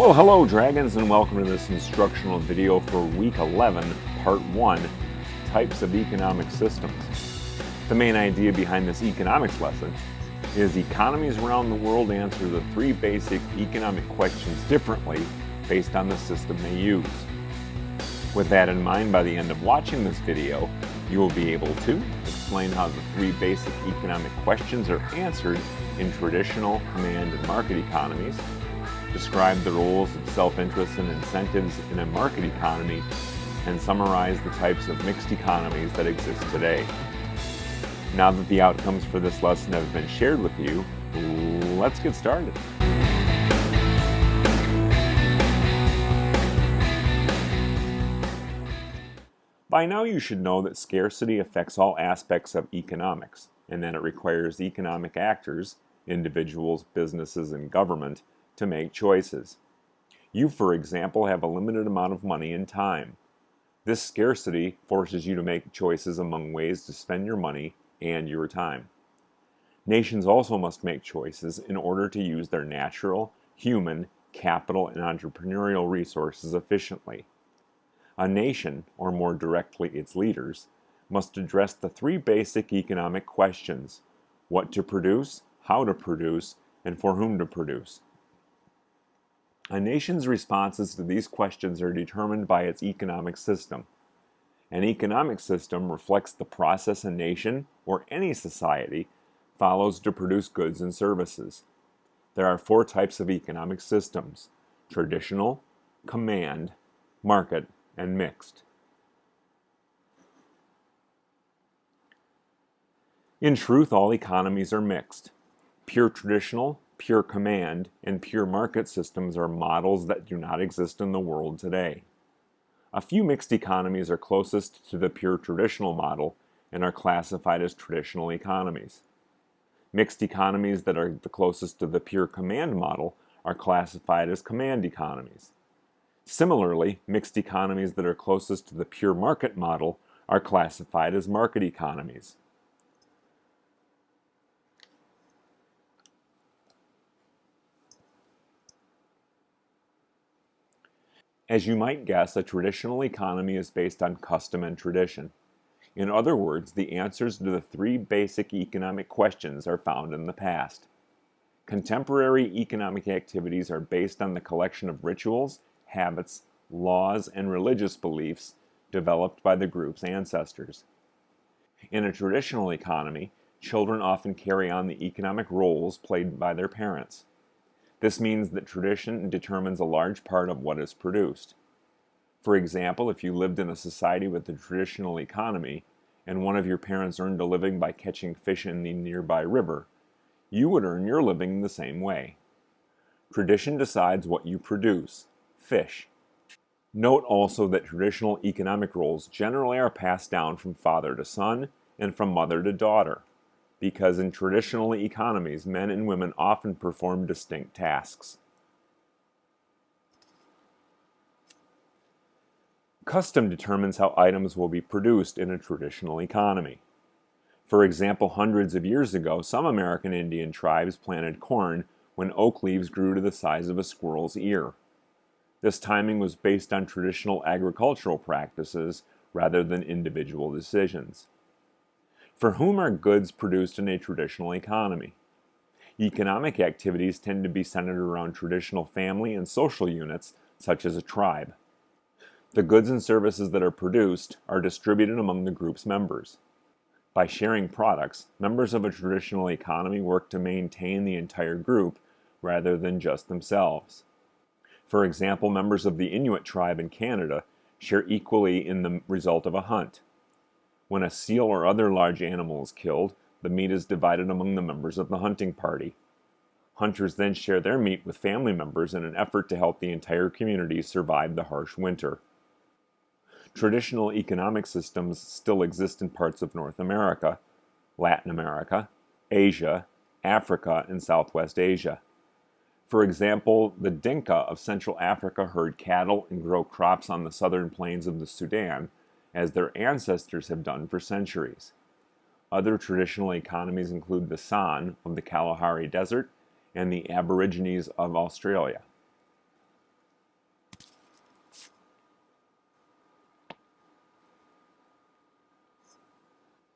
Well, hello Dragons, and welcome to this instructional video for week 11, part 1, types of economic systems. The main idea behind this economics lesson is economies around the world answer the three basic economic questions differently based on the system they use. With that in mind, by the end of watching this video, you will be able to explain how the three basic economic questions are answered in traditional command and market economies, describe the roles of self-interest and incentives in a market economy, and summarize the types of mixed economies that exist today. Now that the outcomes for this lesson have been shared with you, let's get started. By now you should know that scarcity affects all aspects of economics, and that it requires economic actors, individuals, businesses, and government, to make choices. You, for example, have a limited amount of money and time. This scarcity forces you to make choices among ways to spend your money and your time. Nations also must make choices in order to use their natural, human, capital, and entrepreneurial resources efficiently. A nation, or more directly its leaders, must address the three basic economic questions: what to produce, how to produce, and for whom to produce. A nation's responses to these questions are determined by its economic system. An economic system reflects the process a nation, or any society, follows to produce goods and services. There are four types of economic systems: traditional, command, market, and mixed. In truth, all economies are mixed. Pure traditional, pure command, and pure market systems are models that do not exist in the world today. A few mixed economies are closest to the pure traditional model and are classified as traditional economies. Mixed economies that are the closest to the pure command model are classified as command economies. Similarly, mixed economies that are closest to the pure market model are classified as market economies. As you might guess, a traditional economy is based on custom and tradition. In other words, the answers to the three basic economic questions are found in the past. Contemporary economic activities are based on the collection of rituals, habits, laws, and religious beliefs developed by the group's ancestors. In a traditional economy, children often carry on the economic roles played by their parents. This means that tradition determines a large part of what is produced. For example, if you lived in a society with a traditional economy, and one of your parents earned a living by catching fish in the nearby river, you would earn your living the same way. Tradition decides what you produce: fish. Note also that traditional economic roles generally are passed down from father to son and from mother to daughter, because in traditional economies, men and women often perform distinct tasks. Custom determines how items will be produced in a traditional economy. For example, hundreds of years ago, some American Indian tribes planted corn when oak leaves grew to the size of a squirrel's ear. This timing was based on traditional agricultural practices rather than individual decisions. For whom are goods produced in a traditional economy? Economic activities tend to be centered around traditional family and social units, such as a tribe. The goods and services that are produced are distributed among the group's members. By sharing products, members of a traditional economy work to maintain the entire group rather than just themselves. For example, members of the Inuit tribe in Canada share equally in the result of a hunt. When a seal or other large animal is killed, the meat is divided among the members of the hunting party. Hunters then share their meat with family members in an effort to help the entire community survive the harsh winter. Traditional economic systems still exist in parts of North America, Latin America, Asia, Africa, and Southwest Asia. For example, the Dinka of Central Africa herd cattle and grow crops on the southern plains of the Sudan, as their ancestors have done for centuries. Other traditional economies include the San of the Kalahari Desert and the Aborigines of Australia.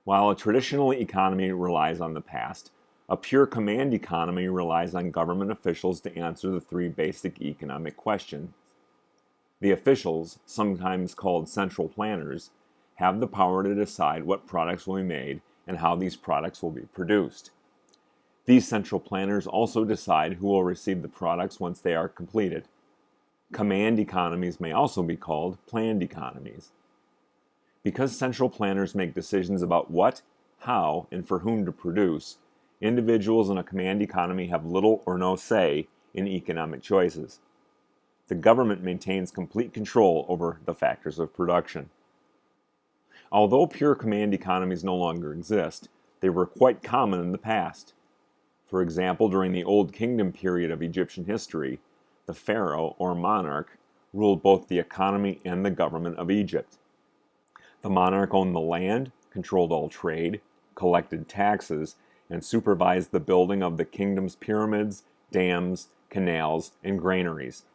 While a traditional economy relies on the past, a pure command economy relies on government officials to answer the three basic economic questions. The officials, sometimes called central planners, have the power to decide what products will be made and how these products will be produced. These central planners also decide who will receive the products once they are completed. Command economies may also be called planned economies. Because central planners make decisions about what, how, and for whom to produce, individuals in a command economy have little or no say in economic choices. The government maintains complete control over the factors of production. Although pure command economies no longer exist, they were quite common in the past. For example, during the Old Kingdom period of Egyptian history, the pharaoh or monarch ruled both the economy and the government of Egypt. The monarch owned the land, controlled all trade, collected taxes, and supervised the building of the kingdom's pyramids, dams, canals, and granaries.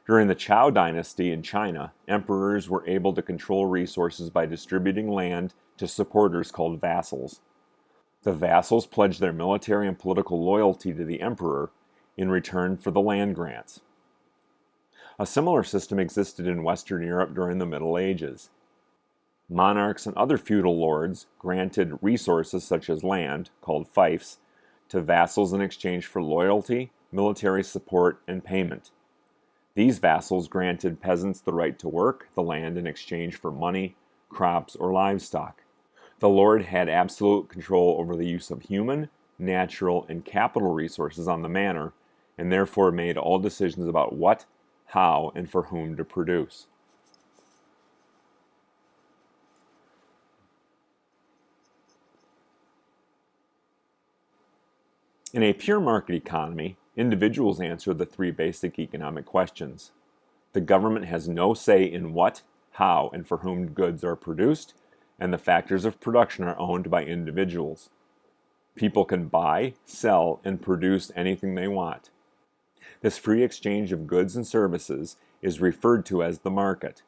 During the Zhou dynasty in China, emperors were able to control resources by distributing land to supporters called vassals. The vassals pledged their military and political loyalty to the emperor in return for the land grants. A similar system existed in Western Europe during the Middle Ages. Monarchs and other feudal lords granted resources such as land, called fiefs, to vassals in exchange for loyalty, military support, and payment. These vassals granted peasants the right to work the land in exchange for money, crops, or livestock. The lord had absolute control over the use of human, natural, and capital resources on the manor, and therefore made all decisions about what, how, and for whom to produce. In a pure market economy, individuals answer the three basic economic questions. The government has no say in what, how, and for whom goods are produced, and the factors of production are owned by individuals. People can buy, sell, and produce anything they want. This free exchange of goods and services is referred to as the market.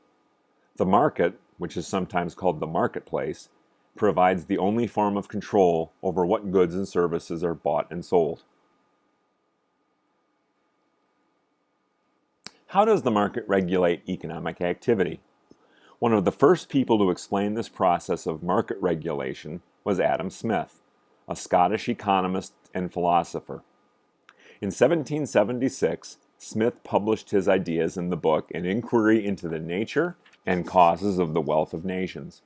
The market, which is sometimes called the marketplace, provides the only form of control over what goods and services are bought and sold. How does the market regulate economic activity? One of the first people to explain this process of market regulation was Adam Smith, a Scottish economist and philosopher. In 1776, Smith published his ideas in the book An Inquiry into the Nature and Causes of the Wealth of Nations.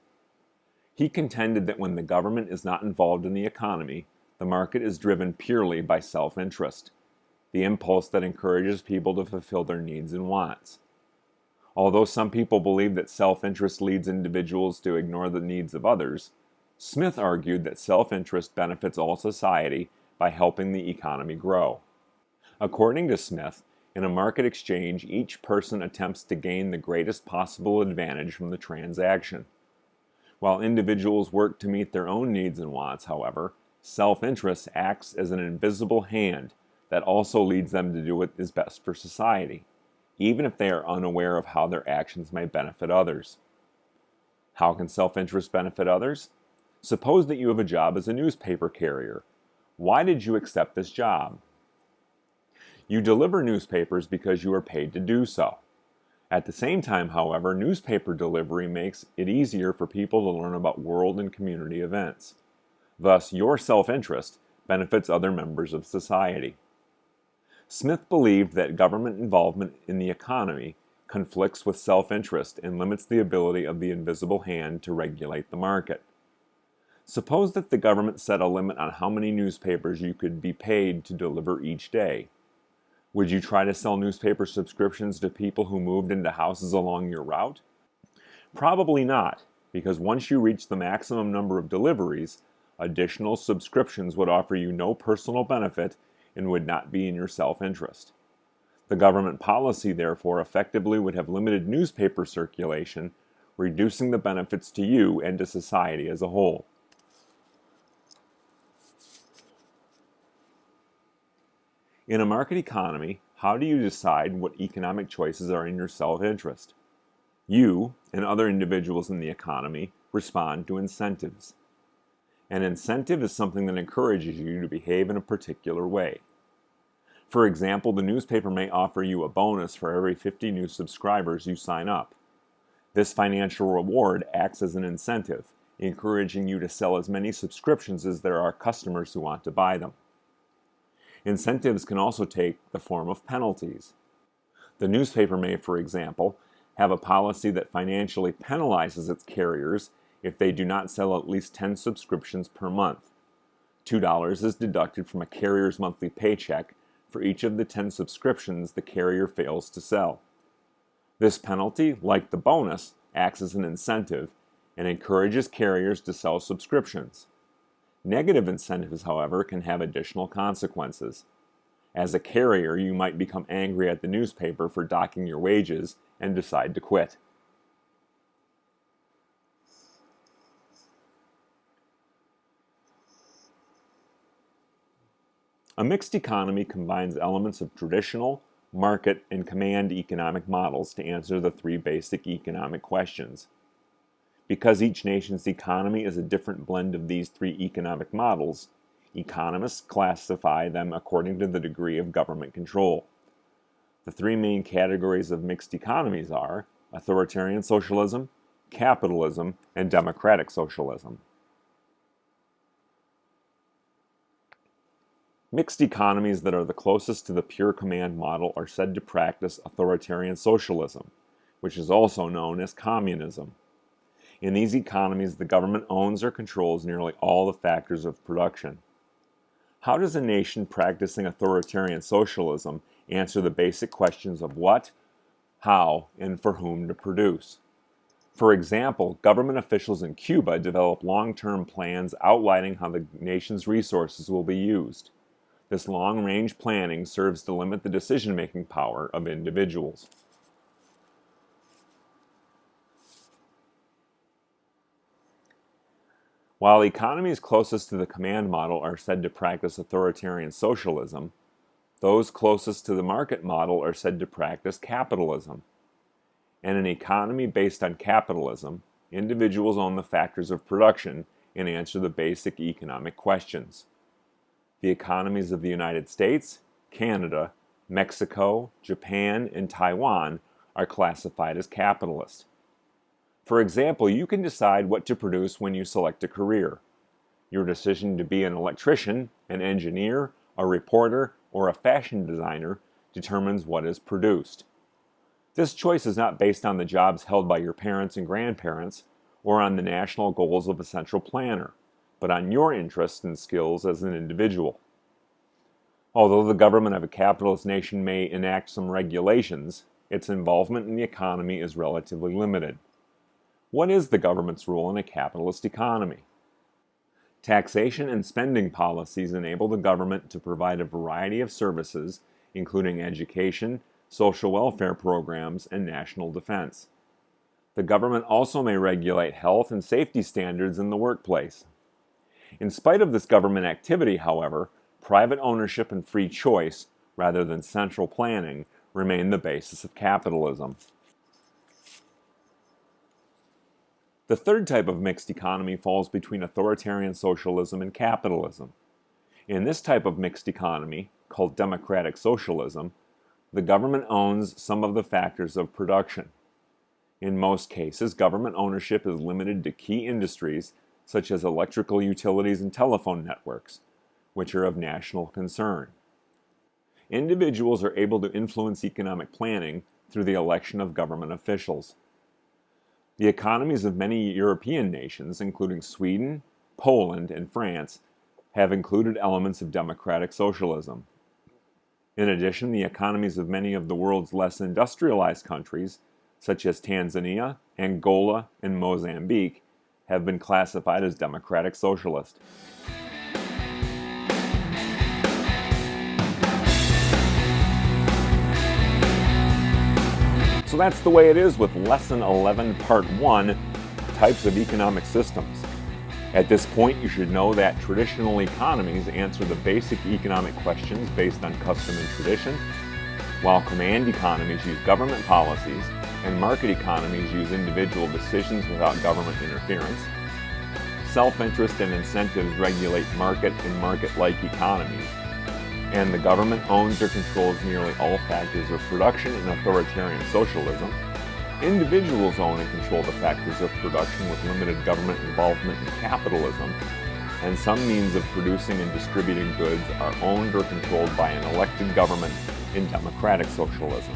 He contended that when the government is not involved in the economy, the market is driven purely by self-interest, the impulse that encourages people to fulfill their needs and wants. Although some people believe that self-interest leads individuals to ignore the needs of others, Smith argued that self-interest benefits all society by helping the economy grow. According to Smith, in a market exchange, each person attempts to gain the greatest possible advantage from the transaction. While individuals work to meet their own needs and wants, however, self-interest acts as an invisible hand that also leads them to do what is best for society, even if they are unaware of how their actions may benefit others. How can self-interest benefit others? Suppose that you have a job as a newspaper carrier. Why did you accept this job? You deliver newspapers because you are paid to do so. At the same time, however, newspaper delivery makes it easier for people to learn about world and community events. Thus, your self-interest benefits other members of society. Smith believed that government involvement in the economy conflicts with self-interest and limits the ability of the invisible hand to regulate the market. Suppose that the government set a limit on how many newspapers you could be paid to deliver each day. Would you try to sell newspaper subscriptions to people who moved into houses along your route? Probably not, because once you reach the maximum number of deliveries, additional subscriptions would offer you no personal benefit and would not be in your self-interest. The government policy, therefore, effectively would have limited newspaper circulation, reducing the benefits to you and to society as a whole. In a market economy, how do you decide what economic choices are in your self-interest? You, and other individuals in the economy, respond to incentives. An incentive is something that encourages you to behave in a particular way. For example, the newspaper may offer you a bonus for every 50 new subscribers you sign up. This financial reward acts as an incentive, encouraging you to sell as many subscriptions as there are customers who want to buy them. Incentives can also take the form of penalties. The newspaper may, for example, have a policy that financially penalizes its carriers if they do not sell at least 10 subscriptions per month. $2 is deducted from a carrier's monthly paycheck for each of the 10 subscriptions the carrier fails to sell. This penalty, like the bonus, acts as an incentive and encourages carriers to sell subscriptions. Negative incentives, however, can have additional consequences. As a carrier, you might become angry at the newspaper for docking your wages and decide to quit. A mixed economy combines elements of traditional, market, and command economic models to answer the three basic economic questions. Because each nation's economy is a different blend of these three economic models, economists classify them according to the degree of government control. The three main categories of mixed economies are authoritarian socialism, capitalism, and democratic socialism. Mixed economies that are the closest to the pure command model are said to practice authoritarian socialism, which is also known as communism. In these economies, the government owns or controls nearly all the factors of production. How does a nation practicing authoritarian socialism answer the basic questions of what, how, and for whom to produce? For example, government officials in Cuba develop long-term plans outlining how the nation's resources will be used. This long-range planning serves to limit the decision-making power of individuals. While economies closest to the command model are said to practice authoritarian socialism, those closest to the market model are said to practice capitalism. In an economy based on capitalism, individuals own the factors of production and answer the basic economic questions. The economies of the United States, Canada, Mexico, Japan, and Taiwan are classified as capitalist. For example, you can decide what to produce when you select a career. Your decision to be an electrician, an engineer, a reporter, or a fashion designer determines what is produced. This choice is not based on the jobs held by your parents and grandparents or on the national goals of a central planner, but on your interests and skills as an individual. Although the government of a capitalist nation may enact some regulations, its involvement in the economy is relatively limited. What is the government's role in a capitalist economy? Taxation and spending policies enable the government to provide a variety of services, including education, social welfare programs, and national defense. The government also may regulate health and safety standards in the workplace. In spite of this government activity, however, private ownership and free choice, rather than central planning, remain the basis of capitalism. The third type of mixed economy falls between authoritarian socialism and capitalism. In this type of mixed economy, called democratic socialism, the government owns some of the factors of production. In most cases, government ownership is limited to key industries such as electrical utilities and telephone networks, which are of national concern. Individuals are able to influence economic planning through the election of government officials. The economies of many European nations, including Sweden, Poland, and France, have included elements of democratic socialism. In addition, the economies of many of the world's less industrialized countries, such as Tanzania, Angola, and Mozambique, have been classified as democratic socialist. So that's the way it is with Lesson 11, Part 1, Types of Economic Systems. At this point, you should know that traditional economies answer the basic economic questions based on custom and tradition, while command economies use government policies and market economies use individual decisions without government interference. Self-interest and incentives regulate market and market-like economies, and the government owns or controls nearly all factors of production in authoritarian socialism. Individuals own and control the factors of production with limited government involvement in capitalism, and some means of producing and distributing goods are owned or controlled by an elected government in democratic socialism.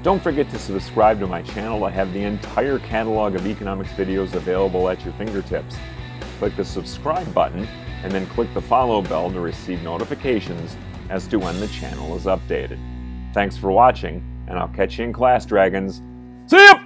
Don't forget to subscribe to my channel to have the entire catalog of economics videos available at your fingertips. Click the subscribe button and then click the follow bell to receive notifications as to when the channel is updated. Thanks for watching, and I'll catch you in class, Dragons. See ya!